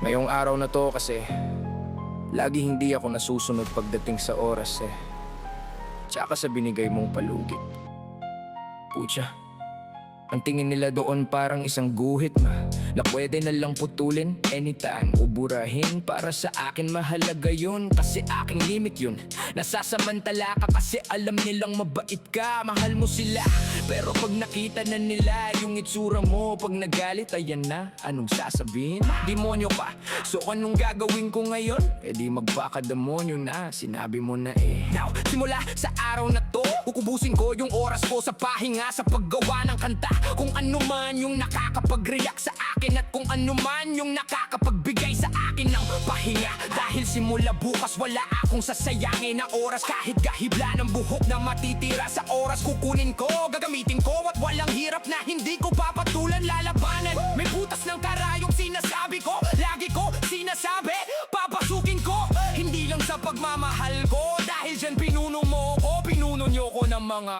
Ngayong araw na to kasi lagi hindi ako nasusunod pagdating sa oras tsaka sa binigay mong palugit. Pucha, ang tingin nila doon parang isang guhit na pwede na lang putulin anytime o burahin. Para sa akin mahalaga yun kasi aking limit yun. Nasasamantala ka kasi alam nilang mabait ka, mahal mo sila. Pero pag nakita na nila yung itsura mo, pag nagalit ayan na, anong sasabihin? Demonyo ka, so anong gagawin ko ngayon? E di magpakademonyo na, sinabi mo na Now, simula sa araw na to, ukubusin ko yung oras ko sa pahinga, sa paggawa ng kanta. Kung ano man yung nakakapag-react sa akin, at kung ano man yung nakakapagbigay sa akin ng pahinga. Dahil simula bukas wala akong sasayangin na oras. Kahit kahibla ng buhok na matitira sa oras, kukunin ko, gagamitin ko. At walang hirap na hindi ko papatulan, lalabanan. May butas ng karayong sinasabi ko, lagi ko sinasabi, papasukin ko. Hindi lang sa pagmamahal ko, dahil dyan pinuno mo ko, pinuno nyo ko ng mga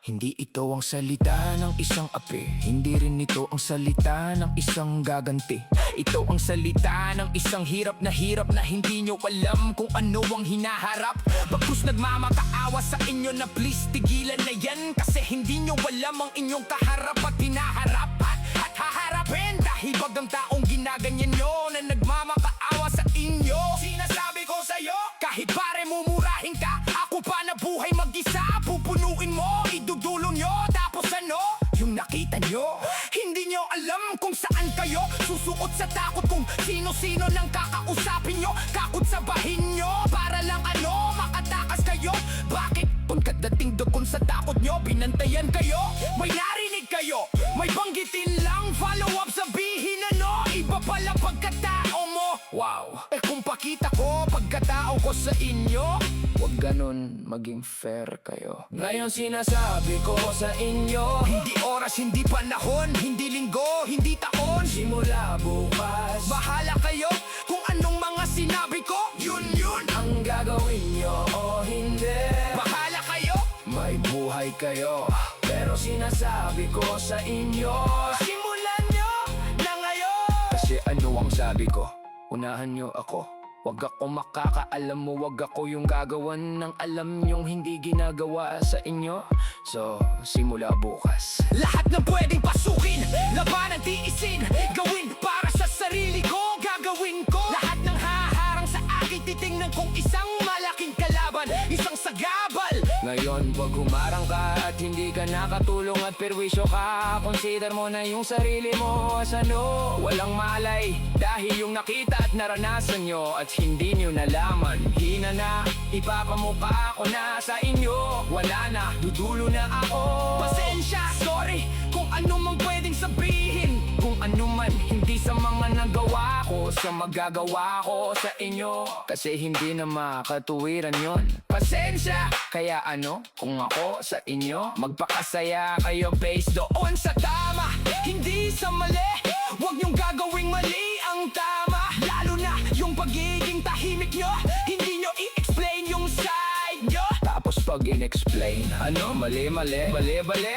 Hindi ito ang salita ng isang api, hindi rin ito ang salita ng isang gaganti. Ito ang salita ng isang hirap na hindi nyo alam kung ano ang hinaharap. Bagkus nagmamakaawa sa inyo na please tigilan na yan, kasi hindi nyo alam ang inyong kaharap at hinaharap at haharapin. Dahil bagang taong ginaganyan nyo na nagmamakaawa sa inyo. Sinasabi ko sa'yo, kahit pare mumurahin ka, ako pa na buhay mag-isa, pupunuin mo, idudulo nyo. Tapos ano? Yung nakita nyo, hindi nyo alam kung saan kayo susuot sa takot, kung sino-sino nang kakausapin nyo, kakutsabahin nyo, para lang ano, makatakas kayo. Bakit? Pagkadating doon sa takot nyo, binantayan kayo. May narinig kayo, may banggitin lang, follow up sabihin ano, iba pala pagkatao mo. Wow, kung pakita ko pagkatao ko sa inyo, wag ganun, maging fair kayo. Ngayon sinasabi ko sa inyo, hindi oras, hindi panahon, hindi linggo, hindi taon. Simula bukas, bahala kayo kung anong mga sinabi ko. Yun ang gagawin nyo o hindi. Bahala kayo, may buhay kayo. Pero sinasabi ko sa inyo, simulan nyo na ngayon. Kasi ano ang sabi ko? Unahan nyo ako. Wag ako makakaalam mo, wag ako yung gagawan ng alam nyong hindi ginagawa sa inyo. So, simula bukas, lahat ng pwedeng pasukin, labanan, tiisin, gawin para sa sarili ko, gagawin ko. Lahat ng haharang sa akin, titingnan kong isang malaking kalaban, isang sagabal. Ngayon, wag humarang ka at hindi ka nakatulong at perwisyo ka. Consider mo na yung sarili mo as ano, walang malay. Dahil yung nakita at naranasan nyo at hindi nyo nalaman, hina na, ipapamukha ko na sa inyo. Wala na, dudulo na ako. Pasensya, sorry kung ano mang pwedeng sabihin, kung ano man hindi sa mga nagawa ko, sa magagawa ko sa inyo, kasi hindi na makatuwiran yon. Pasensya, kaya ano, kung ako sa inyo, magpakasaya kayo based doon sa tama, hindi sa mali. Huwag niyong gagawing mali ang tama, lalo na yung pagiging tahimik nyo. Hindi nyo i-explain yung side nyo, tapos pag in-explain, ano, mali,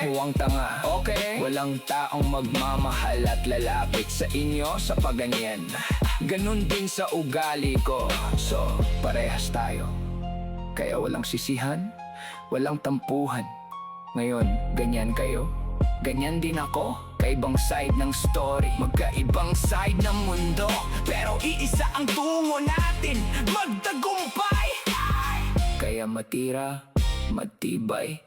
huwang tanga. Okay, walang taong magmamahal at lalapit sa inyo sa paganyan. Ganun din sa ugali ko, so parehas tayo. Kaya walang sisihan, walang tampuhan. Ngayon, ganyan kayo, ganyan din ako. Kaibang side ng story, magkaibang side ng mundo, pero iisa ang tungo natin, magtagumpay. Kaya matira, matibay,